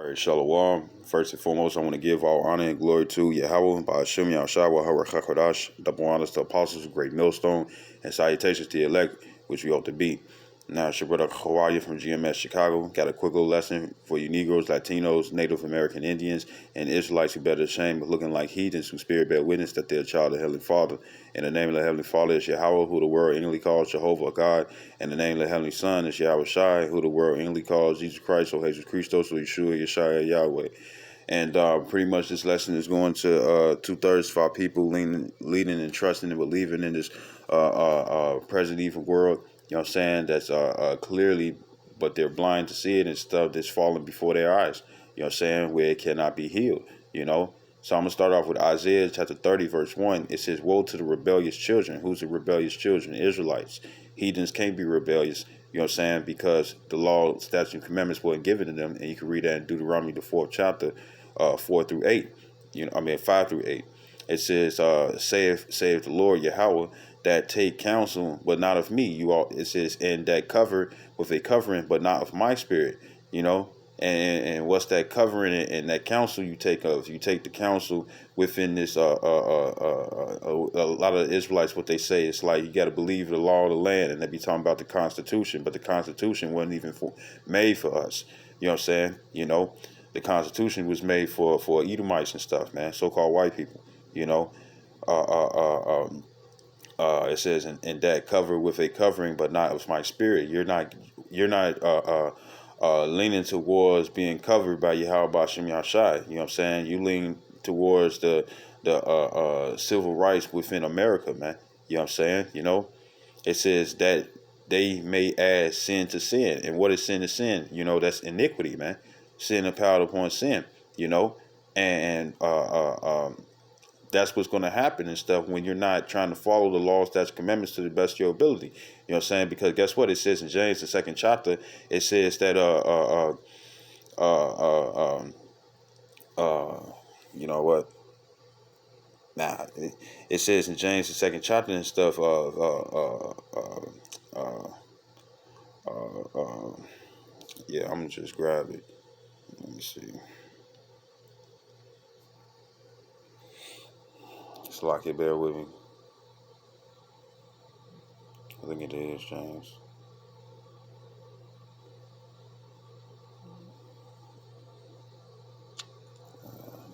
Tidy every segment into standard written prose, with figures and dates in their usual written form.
All right, Shalom. First and foremost, I want to give all honor and glory to Yahweh, Ba'ashem Yahshua, HaRachakodash, double honors to apostles, great millstone, and salutations to the elect, which we ought to be. Now, it's your brother Hawaii from GMS Chicago. Got a quick little lesson for you Negroes, Latinos, Native American Indians, and Israelites who bear the shame of looking like heathens who spirit bear witness that they're a child of the Heavenly Father. And the name of the Heavenly Father is Yahweh, who the world English calls Jehovah God. And the name of the Heavenly Son is Yahweh Shai, who the world English calls Jesus Christ, or Jesus Christos, or Yeshua, Yeshua, Yahweh. And pretty much this lesson is going to 2/3 of our people leading and trusting and believing in this present evil world. You know what I'm saying? That's clearly, but they're blind to see it and stuff that's falling before their eyes. You know what I'm saying? Where it cannot be healed, you know? So I'm going to start off with Isaiah chapter 30, verse 1. It says, woe to the rebellious children. Who's the rebellious children? Israelites. Heathens can't be rebellious, you know what I'm saying? Because the law, statutes, and commandments weren't given to them. And you can read that in Deuteronomy, the 4th chapter, 4 through 8. 5 through 8. It says, saith the Lord Yahweh, that take counsel, but not of me. It says, and that cover with a covering, but not of my spirit. You know, and what's that covering and that counsel you take of? You take the counsel within this. A lot of Israelites, what they say, it's like you got to believe the law of the land, and they be talking about the Constitution, but the Constitution wasn't even made for us. You know what I'm saying? You know, the Constitution was made for Edomites and stuff, man, so-called white people. You know, it says, and that cover with a covering, but not with my spirit. You're not leaning towards being covered by Yahweh Ba'ashem Yahshai. You know what I'm saying? You lean towards the civil rights within America, man. You know what I'm saying? You know, it says that they may add sin to sin. And what is sin to sin? You know, that's iniquity, man. Sin piled upon sin, you know, and that's what's going to happen and stuff when you're not trying to follow the laws, statutes, commandments to the best of your ability. You know what I'm saying? Because guess what? It says in James, the 2nd chapter, it says that you know what? Nah, it says in James, the 2nd chapter and stuff. Yeah, I'm gonna just grab it. Let me see. It's like it. Bear with me. I think it is James.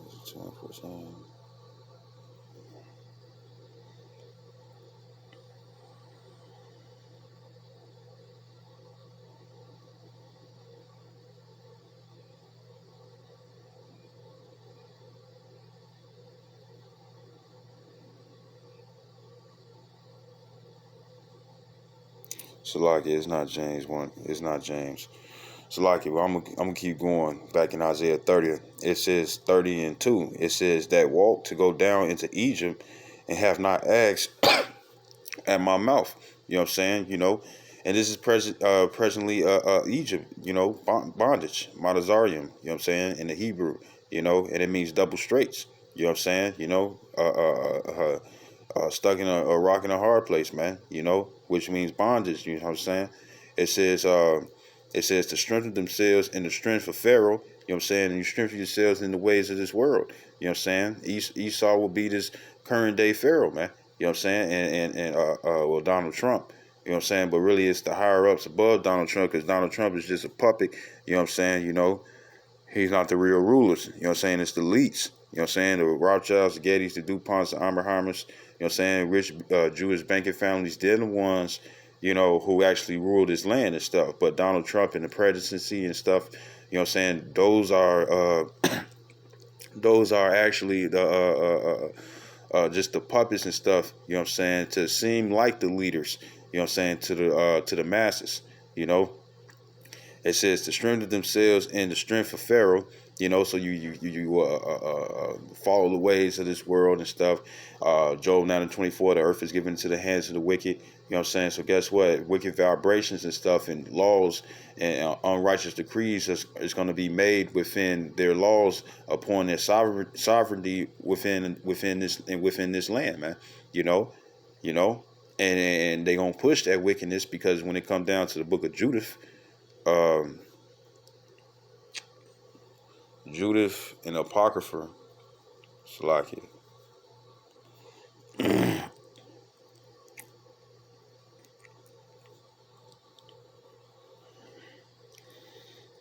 Is it 2:14? Salaki, it's not James one. It's not James. Salaki, well, I'm gonna keep going. Back in Isaiah 30, it says 30:2. It says that walk to go down into Egypt and have not asked at my mouth. You know what I'm saying? You know, and this is presently Egypt. You know, bondage, Montazarium. You know what I'm saying in the Hebrew. You know, and it means double straits. You know what I'm saying? You know, stuck in a rock in a hard place, man. You know, which means bondage. You know what I'm saying? It says to strengthen themselves in the strength of Pharaoh. You know what I'm saying? And you strengthen yourselves in the ways of this world. You know what I'm saying? Esau will be this current day Pharaoh, man. You know what I'm saying? And well, Donald Trump. You know what I'm saying? But really, it's the higher ups above Donald Trump, because Donald Trump is just a puppet. You know what I'm saying? You know, he's not the real rulers. You know what I'm saying? It's the elites. You know what I'm saying? The Rothschilds, the Gettys, the DuPonts, the Oppenheimers. You know what I'm saying? Rich Jewish banking families. They're the ones, you know, who actually rule this land and stuff. But Donald Trump and the presidency and stuff, you know what I'm saying? Those are actually the just the puppets and stuff. You know what I'm saying? To seem like the leaders. You know what I'm saying? To the masses. You know. It says to strengthen themselves in the strength of Pharaoh. You know, so you follow the ways of this world and stuff. Job 9:24, the earth is given into the hands of the wicked. You know what I'm saying? So guess what? Wicked vibrations and stuff and laws and unrighteous decrees is going to be made within their laws upon their sovereignty within this land, man. You know, and they gonna push that wickedness, because when it comes down to the book of Judith. Judith and Apocrypha. Salakia.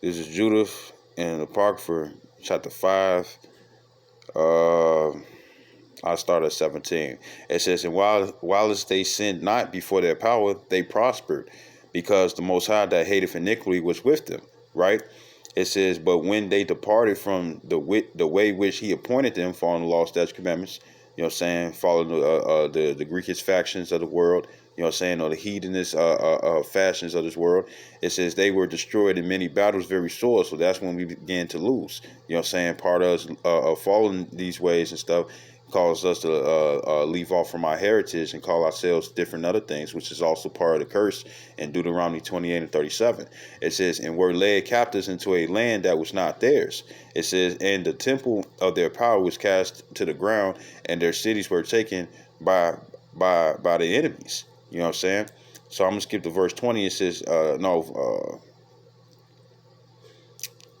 This is Judith and Apocrypha, chapter 5. I start at 17. It says, and while as they sinned not before their power, they prospered, because the Most High that hateth iniquity was with them. Right? It says, but when they departed from the way which he appointed them, following the law, statutes, commandments, you know what I'm saying, following the Greekish factions of the world, you know what I'm saying, or the heathenist fashions of this world, it says they were destroyed in many battles very sore. So that's when we began to lose. You know what I'm saying? Part of us following these ways and stuff caused us to leave off from our heritage and call ourselves different other things, which is also part of the curse in Deuteronomy 28 and 37. It says, and were led captives into a land that was not theirs. It says, and the temple of their power was cast to the ground, and their cities were taken by the enemies. You know what I'm saying? So I'm going to skip to verse 20. It says,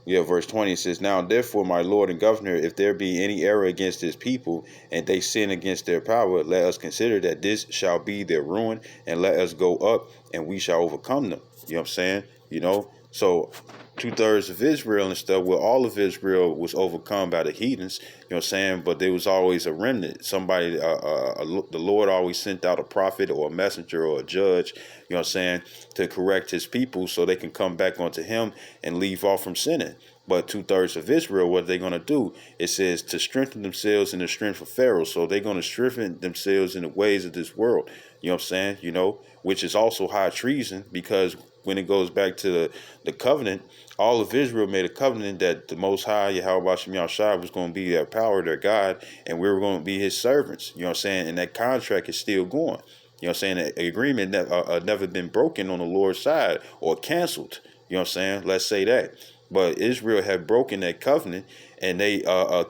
verse 20 says, now therefore, my Lord and Governor, if there be any error against this people, and they sin against their power, let us consider that this shall be their ruin, and let us go up, and we shall overcome them. You know what I'm saying? You know, so 2/3 of Israel and stuff, well, all of Israel was overcome by the heathens, you know what I'm saying? But there was always a remnant. Somebody, the Lord always sent out a prophet or a messenger or a judge, you know what I'm saying, to correct his people so they can come back onto him and leave off from sinning. But 2/3 of Israel, what are they going to do? It says to strengthen themselves in the strength of Pharaoh. So they're going to strengthen themselves in the ways of this world. You know what I'm saying? You know, which is also high treason, because when it goes back to the covenant, all of Israel made a covenant that the Most High, Yahweh Shem Yahushua, was going to be their power, their God, and we were going to be his servants. You know what I'm saying? And that contract is still going. You know what I'm saying? The agreement never been broken on the Lord's side or canceled. You know what I'm saying? Let's say that. But Israel had broken that covenant, and they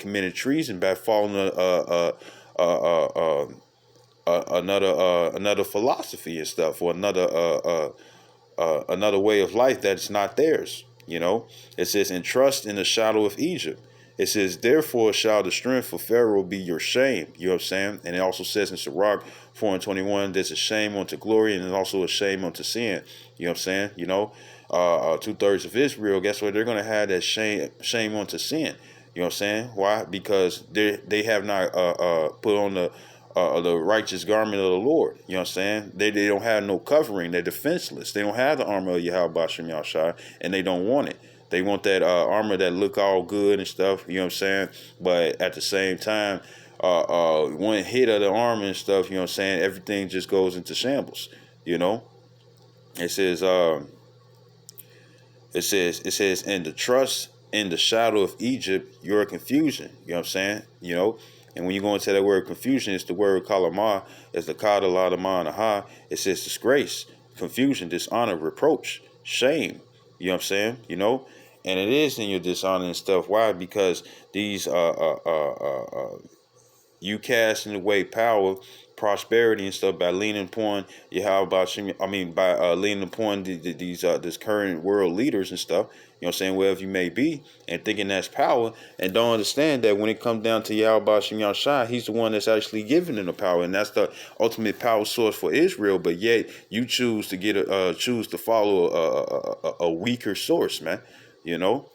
committed treason by following another philosophy and stuff, or another way of life that's not theirs. You know, it says, and trust in the shadow of Egypt. It says, therefore shall the strength for Pharaoh be your shame. You know what I'm saying? And it also says in Sirach 4:21, there's a shame unto glory, and there's also a shame unto sin. You know what I'm saying? You know, 2/3 of Israel, guess what? They're going to have that shame unto sin. You know what I'm saying? Why? Because they have not put on the righteous garment of the Lord. You know what I'm saying? They don't have no covering. They're defenseless. They don't have the armor of Yahweh Shem Yahushua, and they don't want it. They want that armor that look all good and stuff. You know what I'm saying? But at the same time, one hit of the armor and stuff, you know what I'm saying, everything just goes into shambles. You know? It says, and the trust in the shadow of Egypt, your confusion. You know what I'm saying? You know? And when you go into that word confusion, it's the word kalamah, it's the kadala, the manaha. It says disgrace, confusion, dishonor, reproach, shame. You know what I'm saying? You know? And it is in your dishonor and stuff. Why? Because these you casting away power, prosperity and stuff by leaning upon by leaning upon these this current world leaders and stuff. You know what I'm saying? Wherever you may be, and thinking that's power, and don't understand that when it comes down to Yahweh Shem Yahushua, he's the one that's actually giving them the power, and that's the ultimate power source for Israel. But yet you choose to follow a weaker source, man. You know,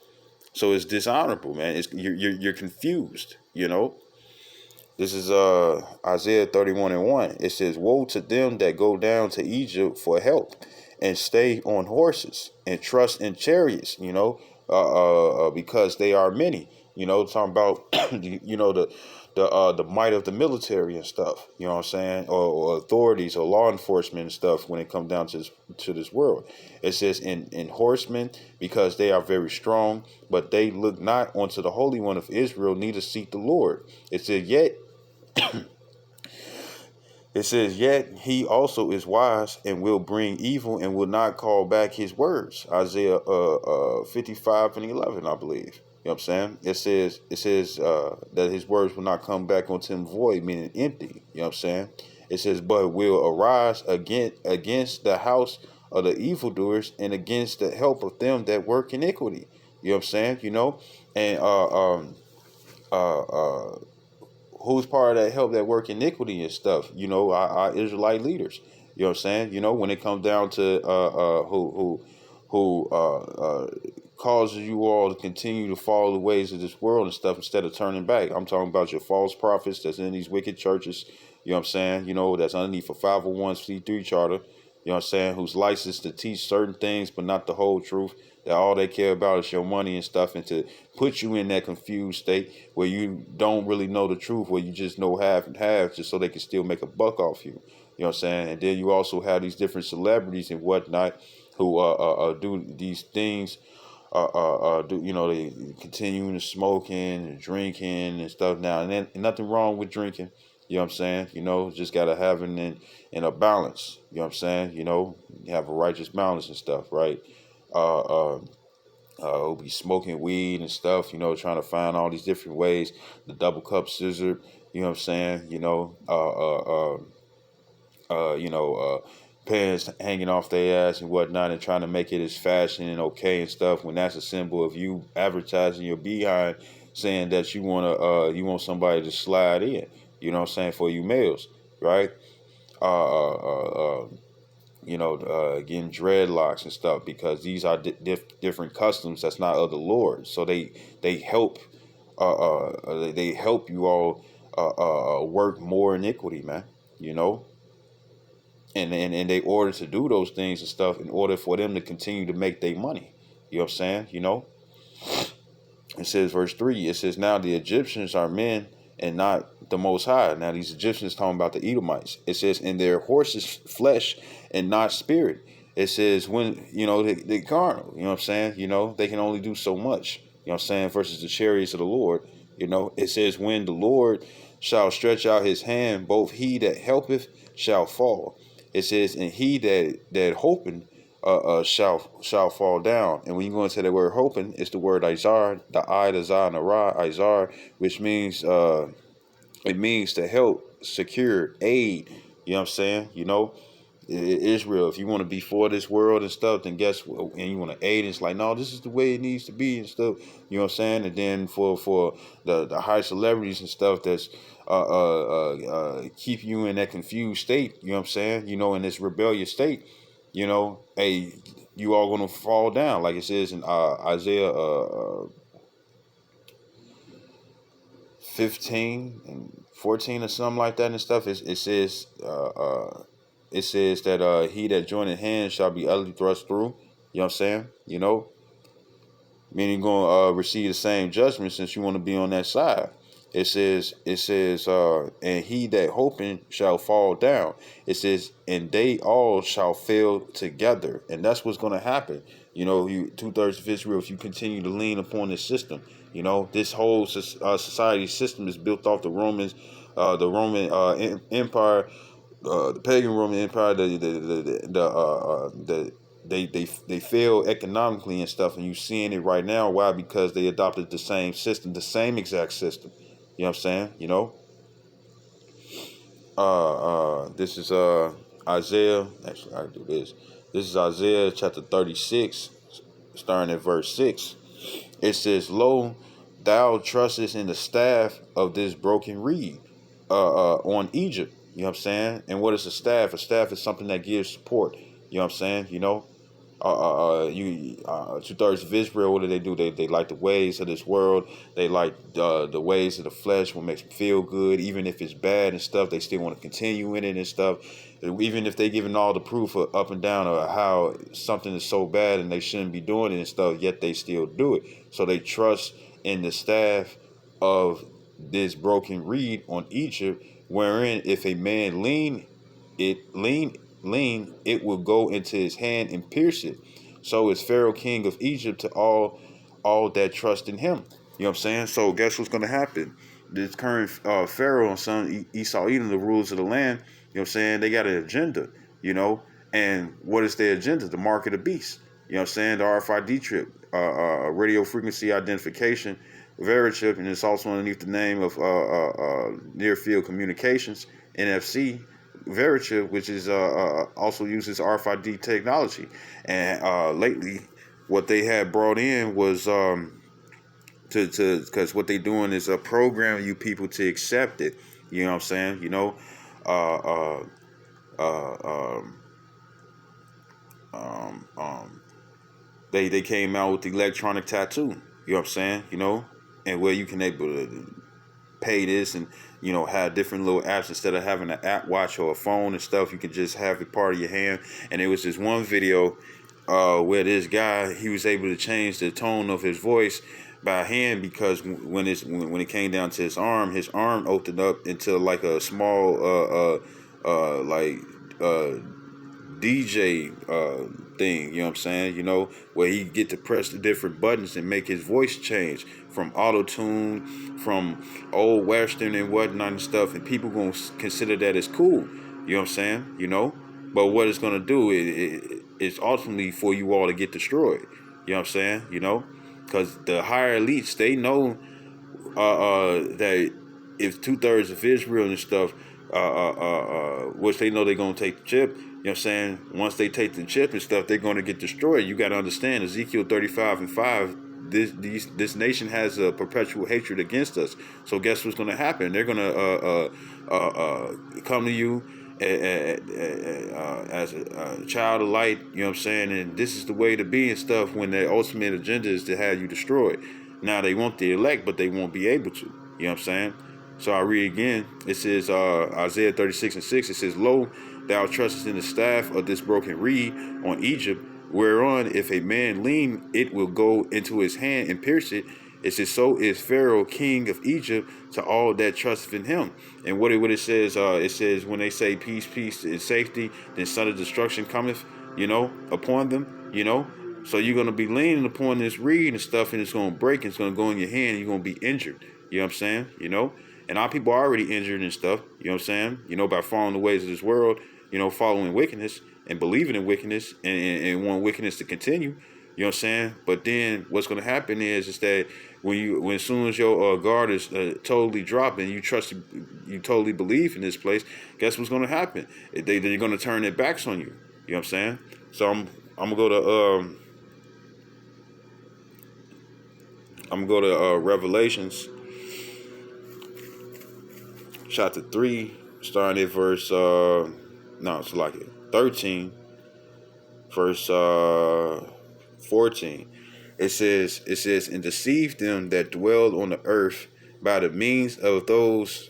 so it's dishonorable, man. You're confused. You know. This is Isaiah 31:1. It says, woe to them that go down to Egypt for help, and stay on horses, and trust in chariots, you know, because they are many. You know, talking about, you know, the might of the military and stuff, you know what I'm saying, or authorities or law enforcement and stuff when it comes down to this world. It says in horsemen, because they are very strong, but they look not unto the Holy One of Israel, neither seek the Lord. It said, yet he also is wise and will bring evil and will not call back his words. Isaiah 55:11, I believe. You know what I'm saying? It says that his words will not come back unto him void, meaning empty. You know what I'm saying? It says, but will arise against the house of the evildoers, and against the help of them that work iniquity. You know what I'm saying? You know, And uh, uh, who's part of that help that work iniquity and stuff? Our Israelite leaders. You know what I'm saying? When it comes down to who causes you all to continue to follow the ways of this world and stuff instead of turning back. I'm talking about your false prophets that's in these wicked churches. You know what I'm saying? That's underneath a 501c3 charter. You know what I'm saying? Who's licensed to teach certain things, but not the whole truth. That all they care about is your money and stuff, and to put you in that confused state where you don't really know the truth, where you just know half and half, just so they can still make a buck off you. You know what I'm saying? And then you also have these different celebrities and whatnot who do these things. They continuing to smoking and drinking and stuff now, and then nothing wrong with drinking. You know what I'm saying? Just gotta have it in a balance. You know what I'm saying? You have a righteous balance and stuff, right? Uh, uh, be smoking weed and stuff. Trying to find all these different ways. The double cup scissor. You know what I'm saying? Pants hanging off their ass and whatnot, and trying to make it as fashion and okay and stuff, when that's a symbol of you advertising your behind, saying that you want somebody to slide in. You know what I'm saying, for you males, right? Uh, uh, uh, Getting dreadlocks and stuff, because these are different customs that's not of the Lord. So they help they help you all work more iniquity, man. You know, and they order to do those things and stuff in order for them to continue to make their money. You know what I'm saying? It says verse 3. It says, now the Egyptians are men and not the Most High. Now these Egyptians talking about the Edomites. It says, in their horses flesh and not spirit. It says, when they carnal. You know what I'm saying? They can only do so much. You know what I'm saying? Versus the chariots of the Lord. It says, when the Lord shall stretch out his hand, both he that helpeth shall fall. It says, and he that hoping shall fall down. And when you go into the word hoping, it's the word izar, the I, the za, and the ra, izar, which means it means to help, secure, aid. You know what I'm saying? Israel, if you want to be for this world and stuff, then guess what? And you want to aid, it's like, no, this is the way it needs to be and stuff. You know what I'm saying? And then for the high celebrities and stuff that's keep you in that confused state, you know what I'm saying? In this rebellious state, hey, you all gonna fall down, like it says in Isaiah 15 and 14 or something like that and stuff. It says that he that joineth hands shall be utterly thrust through. You know what I'm saying? Meaning you're gonna receive the same judgment, since you want to be on that side. It says, and he that hoping shall fall down. It says, and they all shall fail together. And that's what's going to happen. You 2/3 of Israel, if you continue to lean upon this system, this whole society system is built off the Romans, the Roman Empire, the pagan Roman Empire, they fail economically and stuff, and you seeing it right now. Why? Because they adopted the same system, the same exact system. You know what I'm saying? This is Isaiah. Actually, I can do this. This is Isaiah chapter 36, starting at verse 6. It says, "Lo, thou trustest in the staff of this broken reed, on Egypt." You know what I'm saying? And what is a staff? A staff is something that gives support. You know what I'm saying? 2/3 of Israel, what do? They like the ways of this world. They like the ways of the flesh, what makes them feel good. Even if it's bad and stuff, they still want to continue in it and stuff. Even if they giving all the proof of up and down of how something is so bad and they shouldn't be doing it and stuff, yet they still do it. So they trust in the staff of this broken reed on Egypt, wherein if a man lean, it will go into his hand and pierce it. So is Pharaoh king of Egypt to all that trust in him. You know what I'm saying? So guess what's going to happen? This current Pharaoh and son Esau Edom, the rulers of the land, you know what I'm saying, they got an agenda, and what is their agenda? The mark of the beast. You know what I'm saying? The RFID chip, radio frequency identification, Verichip, and it's also underneath the name of Near Field Communications, NFC, Verichip, which is also uses RFID technology. And lately, what they had brought in was to because what they doing is programming you people to accept it. You know what I'm saying? You know, uh, uh, uh, um, um, they came out with the electronic tattoo. You know what I'm saying? You know, and where you can able to pay this and have different little apps instead of having an app watch or a phone and stuff. You can just have it part of your hand. And it was this one video where this guy, he was able to change the tone of his voice by hand, because when it came down to his arm opened up into like a small like DJ thing, you know what I'm saying? Where he get to press the different buttons and make his voice change from auto tune, from old western and whatnot and stuff, and people gonna consider that as cool. You know what I'm saying? But what it's gonna do it's ultimately for you all to get destroyed. You know what I'm saying? Because the higher elites, they know that if 2/3 of Israel and stuff, which they know they're gonna take the chip. You know what I'm saying? Once they take the chip and stuff, they're gonna get destroyed. You got to understand, Ezekiel 35:5. This nation has a perpetual hatred against us. So guess what's gonna happen? They're gonna come to you as a child of light. You know what I'm saying? And this is the way to be and stuff. When their ultimate agenda is to have you destroyed. Now they want the elect, but they won't be able to. You know what I'm saying? So I read again. It says Isaiah 36:6. It says, "Lo, thou trustest in the staff of this broken reed on Egypt, whereon if a man lean, it will go into his hand and pierce it. It says, so is Pharaoh, king of Egypt, to all that trusteth in him." And what it says, it says, when they say peace, peace, and safety, then sudden destruction cometh, upon them, So you're going to be leaning upon this reed and stuff, and it's going to break, and it's going to go in your hand, and you're going to be injured. You know what I'm saying? And our people are already injured and stuff, you know what I'm saying? By following the ways of this world, following wickedness and believing in wickedness and want wickedness to continue, you know what I'm saying? But then what's going to happen is that when as soon as your guard is totally dropping, you totally believe in this place, guess what's going to happen? They're going to turn their backs on you. You know what I'm saying? So I'm gonna go to Revelations chapter 3, starting at verse 13, verse 14. It says, "And deceived them that dwelled on the earth by the means of those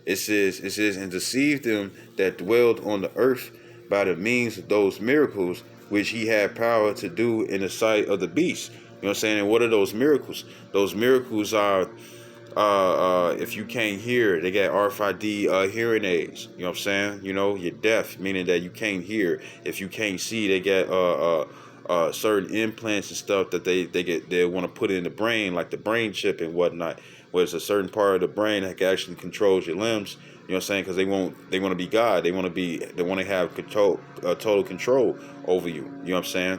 it says, and deceived them that dwelled on the earth by the means of those miracles which he had power to do in the sight of the beast." You know what I'm saying? And what are those miracles? Those miracles are, if you can't hear, they got RFID hearing aids. You know what I'm saying? You're deaf, meaning that you can't hear. If you can't see, they got certain implants and stuff that they want to put in the brain, like the brain chip and whatnot, where it's a certain part of the brain that actually controls your limbs. You know what I'm saying? Because they want to be God. They want to have total control over you. You know what I'm saying?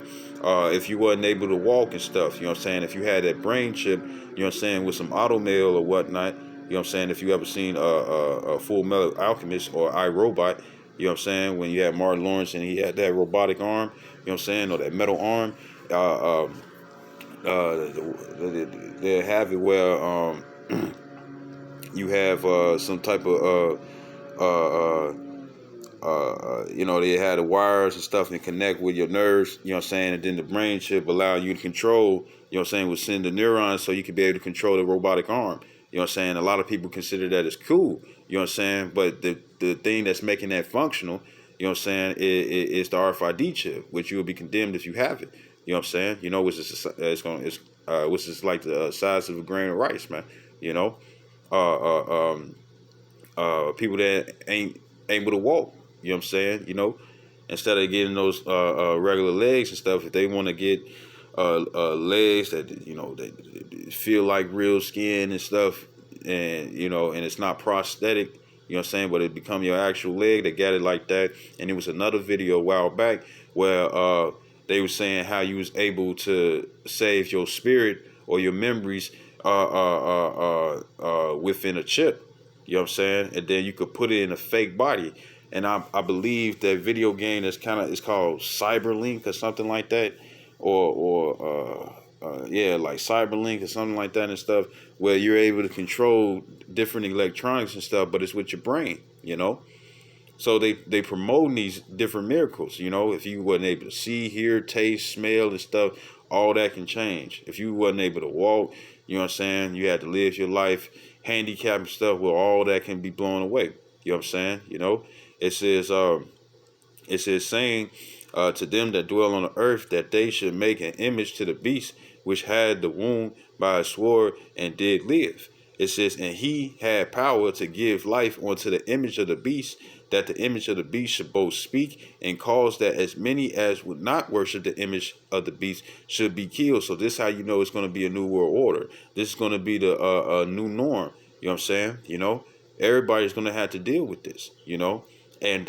If you wasn't able to walk and stuff, you know what I'm saying? If you had that brain chip, you know what I'm saying, with some automail or whatnot, you know what I'm saying? If you ever seen a Full Metal Alchemist or iRobot, you know what I'm saying? When you had Martin Lawrence and he had that robotic arm, you know what I'm saying, or that metal arm, they have it where you have some type of they had the wires and stuff and connect with your nerves, you know what I'm saying, and then the brain chip allow you to control, you know what I'm saying, would send the neurons so you can be able to control the robotic arm. You know what I'm saying? A lot of people consider that as cool, you know what I'm saying, but the thing that's making that functional, you know what I'm saying, is the RFID chip, which you will be condemned if you have it. You know what I'm saying? Which is like the size of a grain of rice, man. People that ain't able to walk, you know what I'm saying? Instead of getting those regular legs and stuff, if they want to get legs that that feel like real skin and stuff, and and it's not prosthetic, you know what I'm saying, but it become your actual leg, they got it like that. And it was another video a while back where they were saying how you was able to save your spirit or your memories within a chip. You know what I'm saying? And then you could put it in a fake body. And I believe that video game that's it's called Cyberlink or something like that, or yeah, like Cyberlink or something like that and stuff, where you're able to control different electronics and stuff, but it's with your brain, you know. So they promoting these different miracles, you know. If you wasn't able to see, hear, taste, smell, and stuff, all that can change. If you wasn't able to walk, you know what I'm saying, you had to live your life, handicap and stuff, well, all that can be blown away. You know what I'm saying? You know, it says saying to them that dwell on the earth that they should make an image to the beast which had the wound by a sword and did live. It says, and he had power to give life unto the image of the beast, that the image of the beast should both speak and cause that as many as would not worship the image of the beast should be killed. So this is how you know it's going to be a new world order. This is going to be the new norm. You know what I'm saying? You know, everybody's going to have to deal with this, you know. And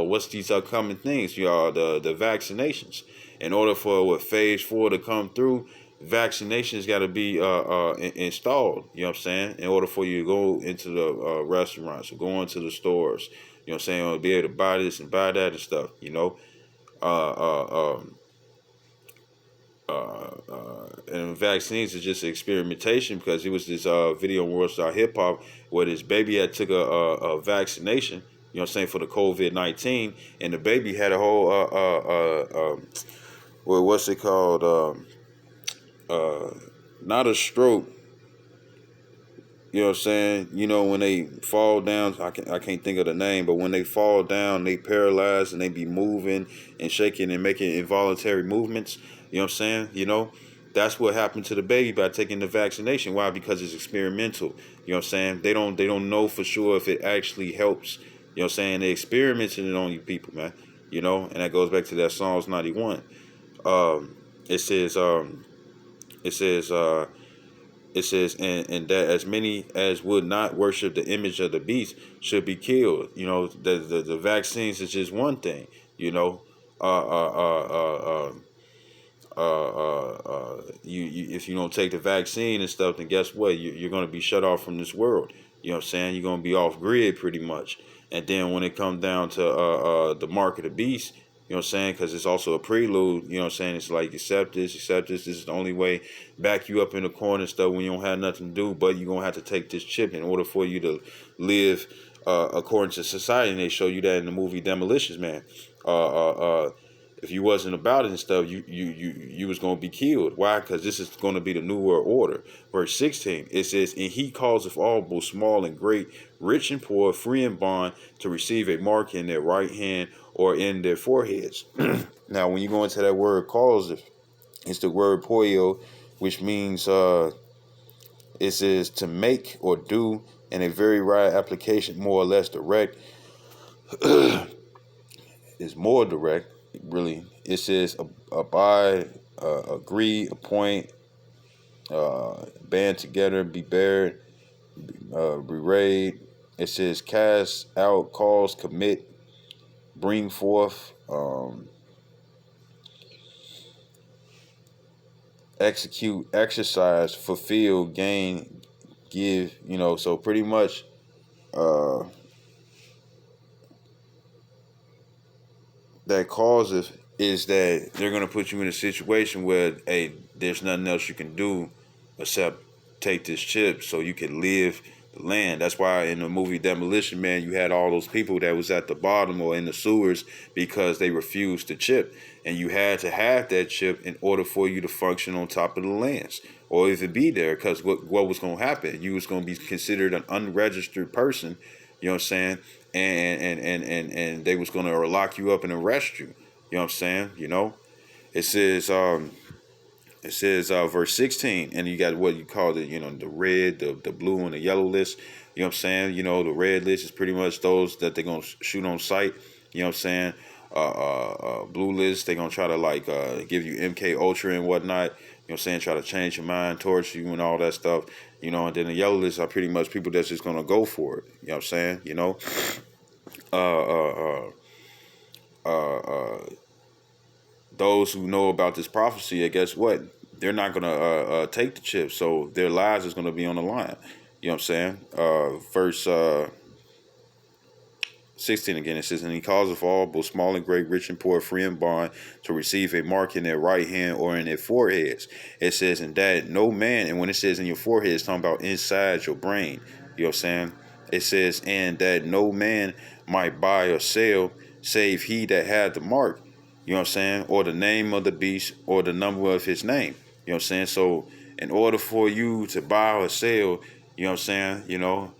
what's these upcoming things? You know, the vaccinations. In order for what phase 4 to come through, vaccinations got to be installed. You know what I'm saying? In order for you to go into the restaurants or go into the stores, you know what I'm saying, or be able to buy this and buy that and stuff. You know, uh, uh, um, and vaccines is just experimentation, because it was this video on World Star Hip Hop where this baby had took a vaccination, you know what I'm saying, for the COVID-19, and the baby had a whole well, what's it called, not a stroke, you know what I'm saying, you know, when they fall down, I can't think of the name, but when they fall down, they paralyzed and they be moving and shaking and making involuntary movements, you know what I'm saying, you know. That's what happened to the baby by taking the vaccination. Why? Because it's experimental. You know what I'm saying? They don't know for sure if it actually helps. You know what I'm saying? They experimenting it on you people, man. You know, and that goes back to that Psalms 91. Um, it says, it says, uh, it says, and that as many as would not worship the image of the beast should be killed. You know, the vaccines is just one thing. You know, uh, uh, uh, uh, uh, you if you don't take the vaccine and stuff, then guess what? You're going to be shut off from this world. You know what I'm saying? You're going to be off grid pretty much. And then when it comes down to the mark of the beast, you know what I'm saying? Because it's also a prelude. You know what I'm saying? It's like accept this, accept this. This is the only way back you up in the corner and stuff when you don't have nothing to do. But you're going to have to take this chip in order for you to live according to society. And they show you that in the movie Demolitions Man. If you wasn't about it and stuff, you was going to be killed. Why? Because this is going to be the new world order. Verse 16, it says, and he causeth all, both small and great, rich and poor, free and bond, to receive a mark in their right hand or in their foreheads. Now, when you go into that word causeth, it's the word poio, which means it says to make or do, in a very right application, more or less direct. Is more direct, really. It says abide, agree, appoint, band together, be bared, berate. It says cast out, cause, commit, bring forth, execute, exercise, fulfill, gain, give. You know, so pretty much that causes is that they're going to put you in a situation where, hey, there's nothing else you can do except take this chip so you can live the land. That's why in the movie Demolition Man, you had all those people that was at the bottom or in the sewers because they refused the chip. And you had to have that chip in order for you to function on top of the lands or even be there, because what was going to happen? You was going to be considered an unregistered person, you know what I'm saying? And they was going to lock you up and arrest you. You know what I'm saying? You know, it says verse 16, and you got what you call it, you know, the red, the blue, and the yellow list. You know what I'm saying? You know, the red list is pretty much those that they're gonna shoot on sight. You know what I'm saying? Blue list, they're gonna try to like give you MK Ultra and whatnot. You know what I'm saying? Try to change your mind, torture you, and all that stuff. You know, and then the yellow list are pretty much people that's just gonna go for it. You know what I'm saying? You know, those who know about this prophecy, guess what? They're not gonna take the chip, so their lives is gonna be on the line. You know what I'm saying? Verse 16 again, it says, and he causeth all, both small and great, rich and poor, free and bond, to receive a mark in their right hand or in their foreheads. It says, and that no man, and when it says in your forehead, it's talking about inside your brain. You know what I'm saying? It says, and that no man might buy or sell, save he that had the mark. You know what I'm saying? Or the name of the beast, or the number of his name. You know what I'm saying? So in order for you to buy or sell, you know what I'm saying,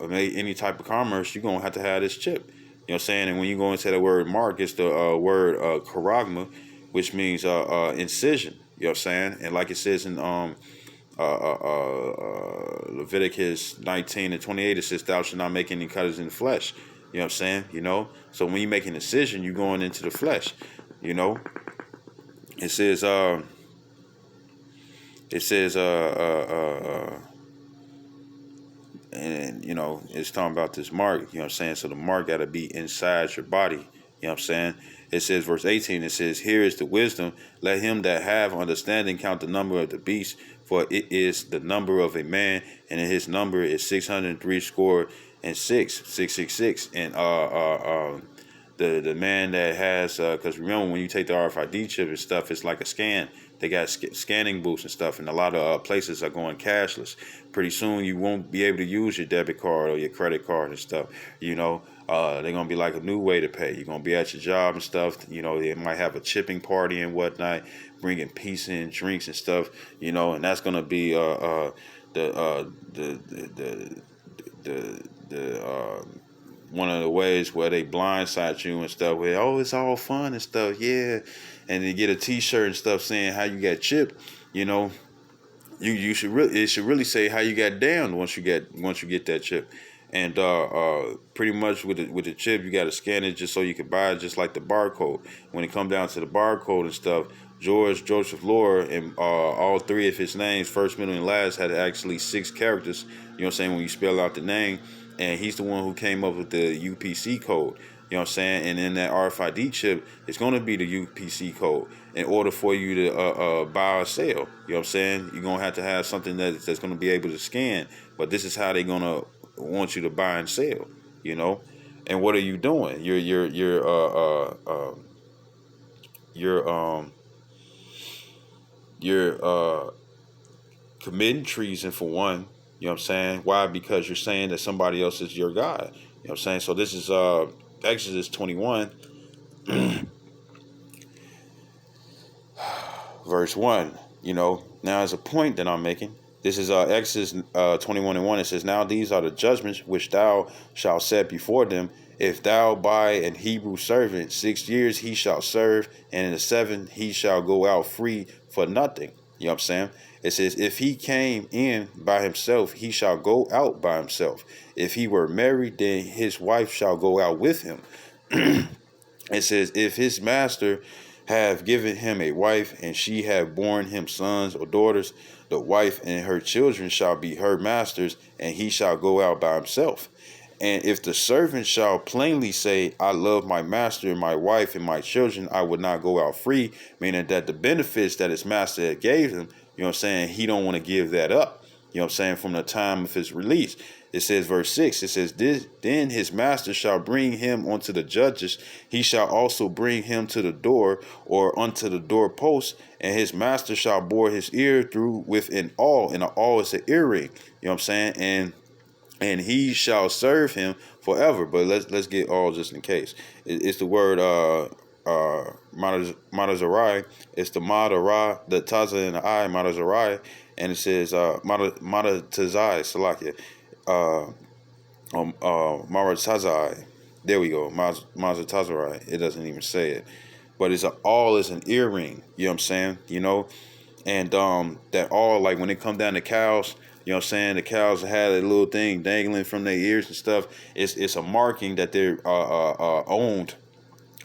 make any type of commerce, you're going to have this chip. You know what I'm saying? And when you go into the word mark, it's the word charagma, which means incision. You know what I'm saying? And like it says in Leviticus 19:28, it says, thou shalt not make any cutters in the flesh. You know what I'm saying? So when you make an incision, you're going into the flesh. It says, and it's talking about this mark. You know what I'm saying? So the mark got to be inside your body. You know what I'm saying? It says, verse 18, it says, here is the wisdom. Let him that have understanding count the number of the beast, for it is the number of a man, and his number is 603 score and 666. And the man that has, because remember, when you take the RFID chip and stuff, it's like a scan. They got scanning booths and stuff, and a lot of places are going cashless. Pretty soon, you won't be able to use your debit card or your credit card and stuff. They're gonna be like a new way to pay. You're gonna be at your job and stuff. They might have a chipping party and whatnot, bringing pizza and drinks and stuff. And that's gonna be one of the ways where they blindside you and stuff. Where it's all fun and stuff, yeah. And you get a T-shirt and stuff saying how you got chipped. You should really say how you got down once you get that chip. And pretty much with the chip, you got to scan it just so you can buy it, just like the barcode. When it come down to the barcode and stuff, George Joseph Lohr and all three of his names, first, middle, and last, had actually 6 characters. You know what I'm saying? When you spell out the name, and he's the one who came up with the UPC code. You know what I'm saying? And in that RFID chip, it's going to be the UPC code in order for you to buy or sell. You know what I'm saying? You're going to have something that's going to be able to scan. But this is how they're going to want you to buy and sell. And what are you doing? You're committing treason, for one. You know what I'm saying? Why? Because you're saying that somebody else is your God. You know what I'm saying? So this is Exodus 21, verse 1. Now as a point that I'm making, this is Exodus 21:1. It says, now these are the judgments which thou shalt set before them. If thou buy an Hebrew servant, 6 years he shall serve, and in the 7th he shall go out free for nothing. You know what I'm saying? It says, if he came in by himself, he shall go out by himself. If he were married, then his wife shall go out with him. It says, if his master have given him a wife, and she have borne him sons or daughters, the wife and her children shall be her masters, and he shall go out by himself. And if the servant shall plainly say, I love my master and my wife and my children, I would not go out free, meaning that the benefits that his master had gave him, you know what I'm saying, he don't want to give that up, you know what I'm saying, from the time of his release. It says, verse 6, it says, then his master shall bring him unto the judges. He shall also bring him to the door, or unto the doorpost, and his master shall bore his ear through with an awl, and an awl is an earring, you know what I'm saying, and he shall serve him forever. But let's get all just in case. It's the word Matazarai. It's the Madara, the Taza and the I, Matazarai, and it says Matatazai, Salakia. Maratazai. There we go. Mazatazarai. It doesn't even say it. But it's an earring. You know what I'm saying? And that all, like when it come down to cows, you know what I'm saying, the cows had a little thing dangling from their ears and stuff. It's a marking that they're owned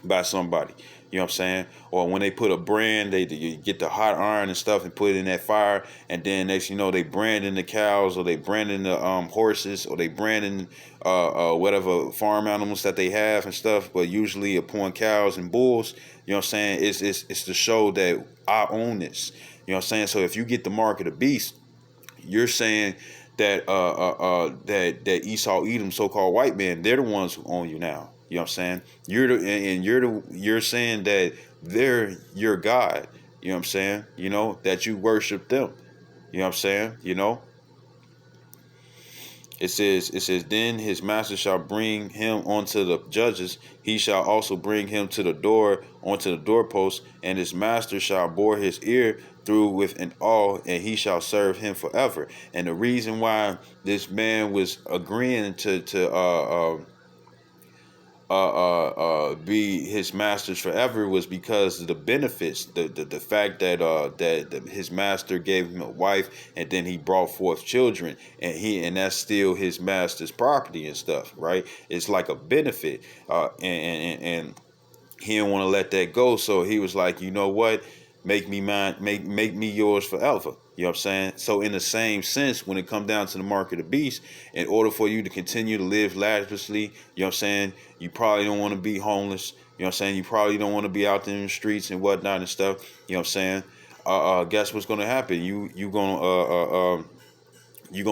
by somebody. You know what I'm saying? Or when they put a brand, you get the hot iron and stuff and put it in that fire, and then next they branding the cows, or they branding the horses, or they branding whatever farm animals that they have and stuff. But usually upon cows and bulls, you know what I'm saying, it's to show that I own this. You know what I'm saying? So if you get the mark of the beast, you're saying that Esau, Edom, so-called white man, they're the ones who own you now. You know what I'm saying? You're saying that they're your God. You know what I'm saying? You know, that you worship them. You know what I'm saying? You know, it says, then his master shall bring him unto the judges. He shall also bring him to the door, unto the doorpost, and his master shall bore his ear through with an awl, and he shall serve him forever. And the reason why this man was agreeing to be his masters forever was because of the benefits, the fact that his master gave him a wife, and then he brought forth children, and that's still his master's property and stuff, right? It's like a benefit, and he didn't want to let that go. So he was like, you know what? Make me mine, make me yours forever. You know what I'm saying? So in the same sense, when it comes down to the mark of the beast, in order for you to continue to live lavishly, you know what I'm saying, you probably don't want to be homeless. You know what I'm saying? You probably don't want to be out there in the streets and whatnot and stuff. You know what I'm saying? Guess what's gonna happen? You're gonna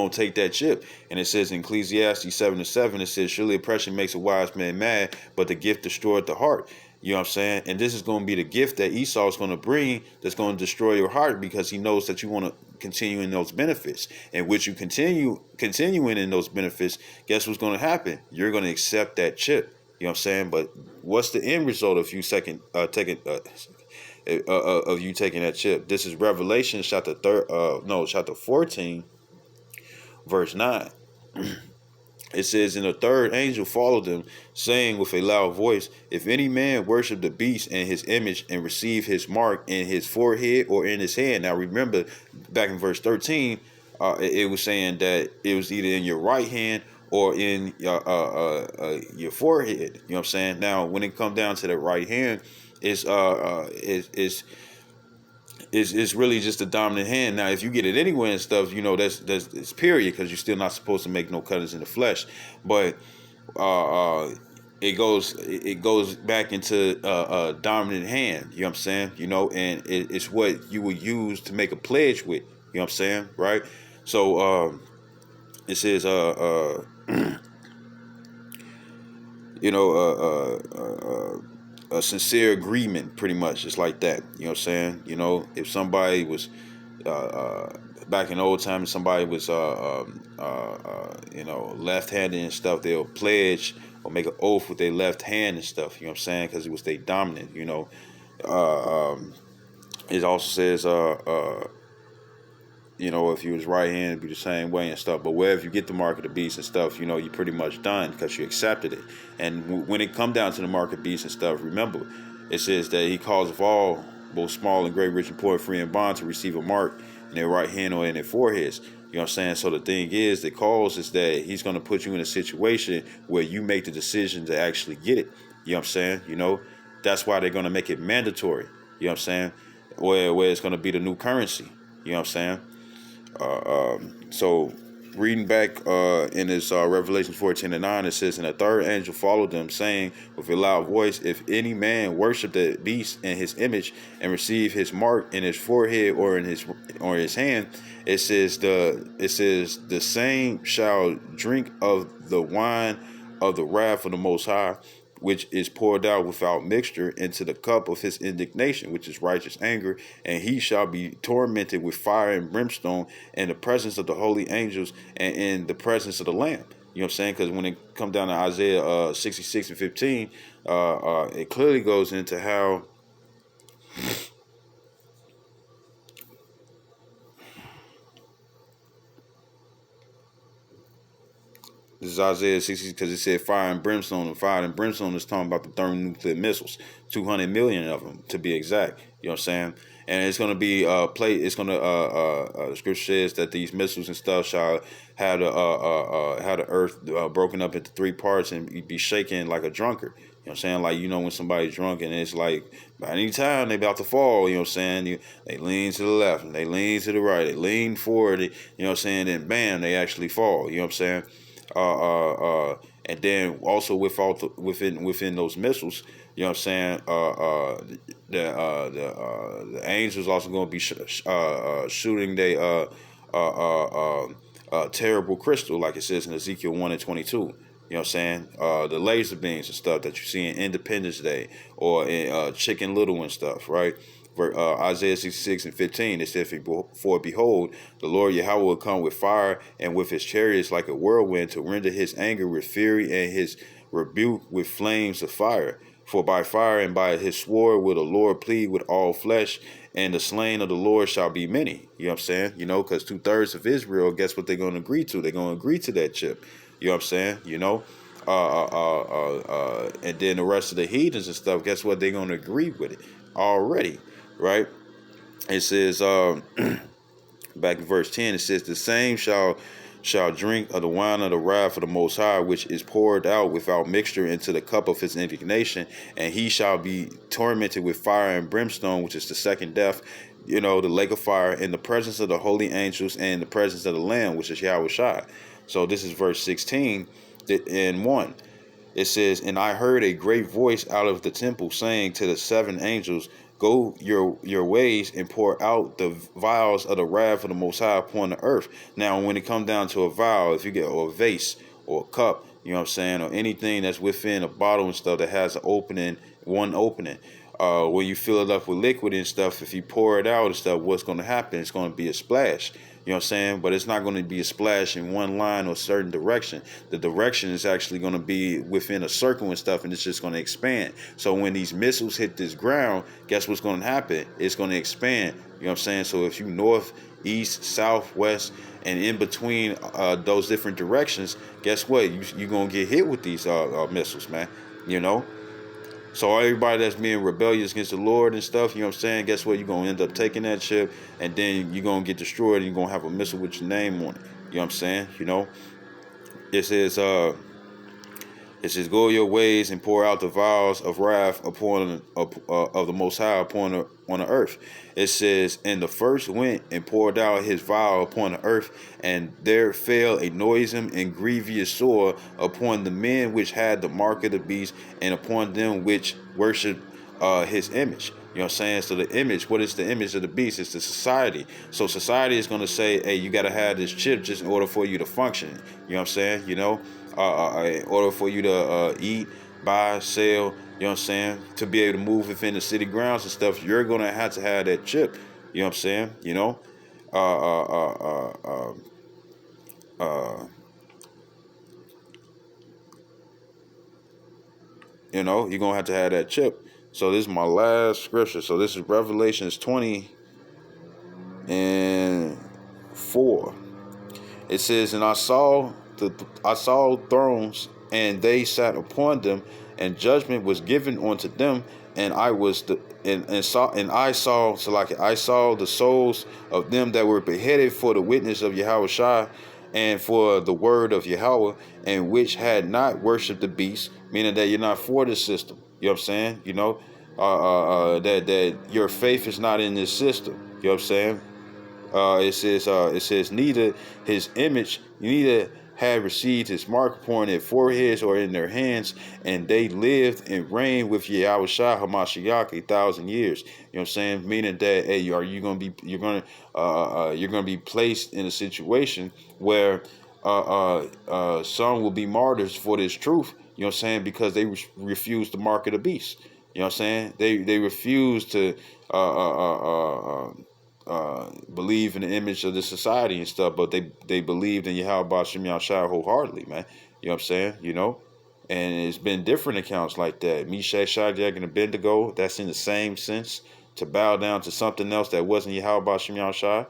take that chip. And it says in Ecclesiastes 7:7, it says, surely oppression makes a wise man mad, but the gift destroyed the heart. You know what I'm saying? And this is going to be the gift that Esau is going to bring, that's going to destroy your heart, because he knows that you want to continue in those benefits. And which you continuing in those benefits, guess what's going to happen? You're going to accept that chip. You know what I'm saying? But what's the end result of you taking that chip? This is Revelation chapter 14, verse 9. It says, and the third angel followed them, saying with a loud voice, if any man worship the beast and his image, and receive his mark in his forehead or in his hand. Now remember, back in verse 13, it was saying that it was either in your right hand or in your forehead. You know what I'm saying? Now, when it comes down to the right hand, it's it's really just the dominant hand. Now, if you get it anywhere and stuff, you know, that's it's period, because you're still not supposed to make no cuttings in the flesh. But it goes back into a dominant hand. You know what I'm saying? You know, and it's what you would use to make a pledge with. You know what I'm saying, right? So it says you know a sincere agreement, pretty much. It's like that. You know what I'm saying? You know, if somebody was back in old times, somebody was you know, left-handed and stuff, they'll pledge or make an oath with their left hand and stuff. You know what I'm saying? Because it was their dominant. You know, it also says you know, if you was right handed, it'd be the same way and stuff. But wherever you get the mark of the beast and stuff, you know, you're pretty much done, because you accepted it. And when it come down to the mark of the beast and stuff, remember, it says that he calls of all, both small and great, rich and poor, free and bond, to receive a mark in their right hand or in their foreheads. You know what I'm saying? So the thing is, the cause is that he's going to put you in a situation where you make the decision to actually get it. You know what I'm saying? You know, that's why they're going to make it mandatory. You know what I'm saying? Where it's going to be the new currency. You know what I'm saying? So reading back in this Revelation 14:9, it says, and the third angel followed them, saying with a loud voice, if any man worship the beast and his image, and receive his mark in his forehead or in his hand, it says the same shall drink of the wine of the wrath of the Most High, which is poured out without mixture into the cup of his indignation, which is righteous anger, and he shall be tormented with fire and brimstone in the presence of the holy angels and in the presence of the Lamb. You know what I'm saying? Because when it comes down to Isaiah 66:15, it clearly goes into how this is Isaiah 60, because it said fire and brimstone, and fire and brimstone is talking about the thermonuclear missiles, 200 million of them to be exact. You know what I'm saying? And it's going to be it's going to the scripture says that these missiles and stuff shall have the earth broken up into three parts and be shaken like a drunkard. You know what I'm saying? Like, you know, when somebody's drunk and it's like, by any time they about to fall, you know what I'm saying? They lean to the left and they lean to the right, they lean forward, you know what I'm saying? And bam, they actually fall. You know what I'm saying? And then also within those missiles, you know what I'm saying? The angels also going to be shooting they terrible crystal, like it says in Ezekiel 1 and 22. You know what I'm saying? The laser beams and stuff that you see in Independence Day or in Chicken Little and stuff, right? Isaiah 66 and 15, it says, for behold, the Lord Yahweh will come with fire and with his chariots like a whirlwind to render his anger with fury and his rebuke with flames of fire. For by fire and by his sword will the Lord plead with all flesh, and the slain of the Lord shall be many. You know what I'm saying? You know, because 2/3 of Israel, guess what they're going to agree to? They're going to agree to that chip. You know what I'm saying? You know? And then the rest of the heathens and stuff, guess what? They're going to agree with it already, right? It says, back in verse 10, it says, the same shall drink of the wine of the wrath of the Most High, which is poured out without mixture into the cup of his indignation, and he shall be tormented with fire and brimstone, which is the second death, you know, the lake of fire, in the presence of the holy angels and in the presence of the Lamb, which is Yahweh Shai. So this is verse 16 and 1. It says, and I heard a great voice out of the temple saying to the seven angels, go your ways and pour out the vials of the wrath of the Most High upon the earth. Now, when it comes down to a vial, if you get a vase or a cup, you know what I'm saying, or anything that's within a bottle and stuff that has an opening, one opening, when you fill it up with liquid and stuff, if you pour it out and stuff, what's going to happen? It's going to be a splash. You know what I'm saying? But it's not going to be a splash in one line or certain direction. The direction is actually going to be within a circle and stuff, and it's just going to expand. So when these missiles hit this ground, guess what's going to happen? It's going to expand. You know what I'm saying? So if you north, east, south, west, and in between those different directions, guess what? You're going to get hit with these missiles, man. You know? So everybody that's being rebellious against the Lord and stuff, you know what I'm saying, guess what? You're going to end up taking that ship, and then you're going to get destroyed, and you're going to have a missile with your name on it. You know what I'm saying? You know? It says, go your ways and pour out the vials of wrath upon of the Most High upon on the earth. It says, and the first went and poured out his vial upon the earth, and there fell a noisome and grievous sore upon the men which had the mark of the beast, and upon them which worshipped his image. You know what I'm saying? So the image, what is the image of the beast? It's the society. So society is going to say, hey, you got to have this chip just in order for you to function. You know what I'm saying? You know, in order for you to eat, buy, sell, you know what I'm saying? To be able to move within the city grounds and stuff, you're going to have that chip. You know what I'm saying? You know? You know, you're going to have that chip. So this is my last scripture. So this is Revelations 20 and 4. It says, and I saw thrones, and they sat upon them, and judgment was given unto them, and I saw the souls of them that were beheaded for the witness of Yahweh Shai, and for the word of Yahweh, and which had not worshipped the beast, meaning that you're not for the system. You know what I'm saying? You know, that your faith is not in this system. You know what I'm saying? It says neither his image, neither had received his mark upon their foreheads or in their hands, and they lived and reigned with Yahweh Shai Hamashiach 1,000 years. You know what I'm saying? Meaning that, hey, you're gonna be placed in a situation where some will be martyrs for this truth. You know what I'm saying? Because they refuse the mark of the beast. You know what I'm saying? They refuse to believe in the image of the society and stuff, but they believed in Yahweh Ba'Shem Yahshua wholeheartedly, man. You know what I'm saying? You know? And it's been different accounts like that. Meshach, Shadrach, and Abednego, that's in the same sense, to bow down to something else that wasn't Yahweh Ba'Shem Yahshua.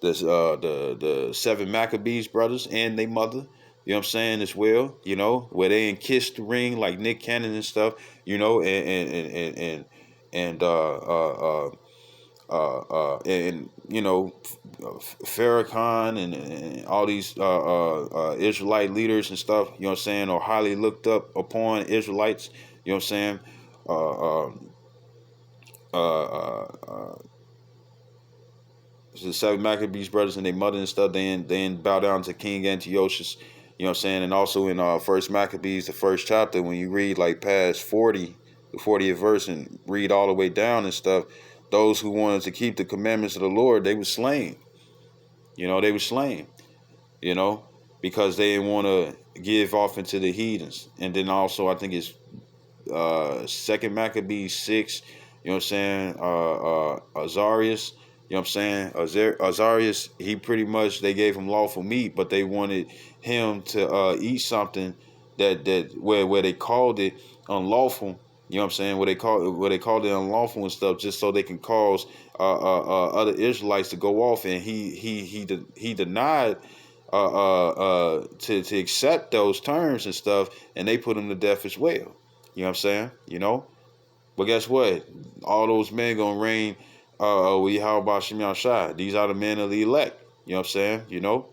The seven Maccabees brothers and their mother, you know what I'm saying, as well, you know, where they ain't kissed the ring like Nick Cannon and stuff, you know, and you know, Farrakhan and all these Israelite leaders and stuff, you know what I'm saying, or highly looked up upon Israelites, you know what I'm saying, the seven Maccabees brothers and their mother and stuff, then bow down to King Antiochus, you know what I'm saying, and also in First Maccabees, the first chapter, when you read like past 40, the 40th verse, and read all the way down and stuff, those who wanted to keep the commandments of the Lord, they were slain. You know, they were slain, you know, because they didn't want to give off into the heathens. And then also, I think it's Second Maccabees 6, you know what I'm saying? Azarias, you know what I'm saying? Azarias, he pretty much, they gave him lawful meat, but they wanted him to eat something where they called it unlawful. You know what I'm saying? Where they called it unlawful and stuff, just so they can cause other Israelites to go off, and he denied to accept those terms and stuff, and they put him to death as well. You know what I'm saying? You know, but guess what? All those men gonna reign with Yahweh Shem Yahshai. These are the men of the elect. You know what I'm saying? You know,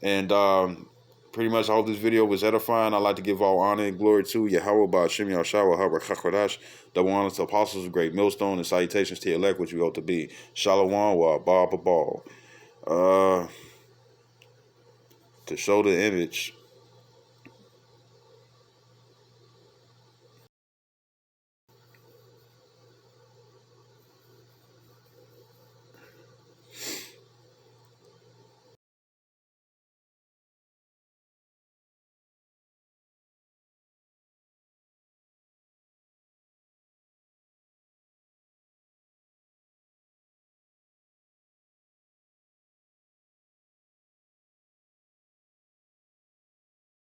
and pretty much I hope this video was edifying. I'd like to give all honor and glory to Yahweh Ba'ashem Yahshua HaRachakodash, double honor to apostles of great millstone, and salutations to the elect, which we ought to be. Shalom wa Abba Babal. To show the image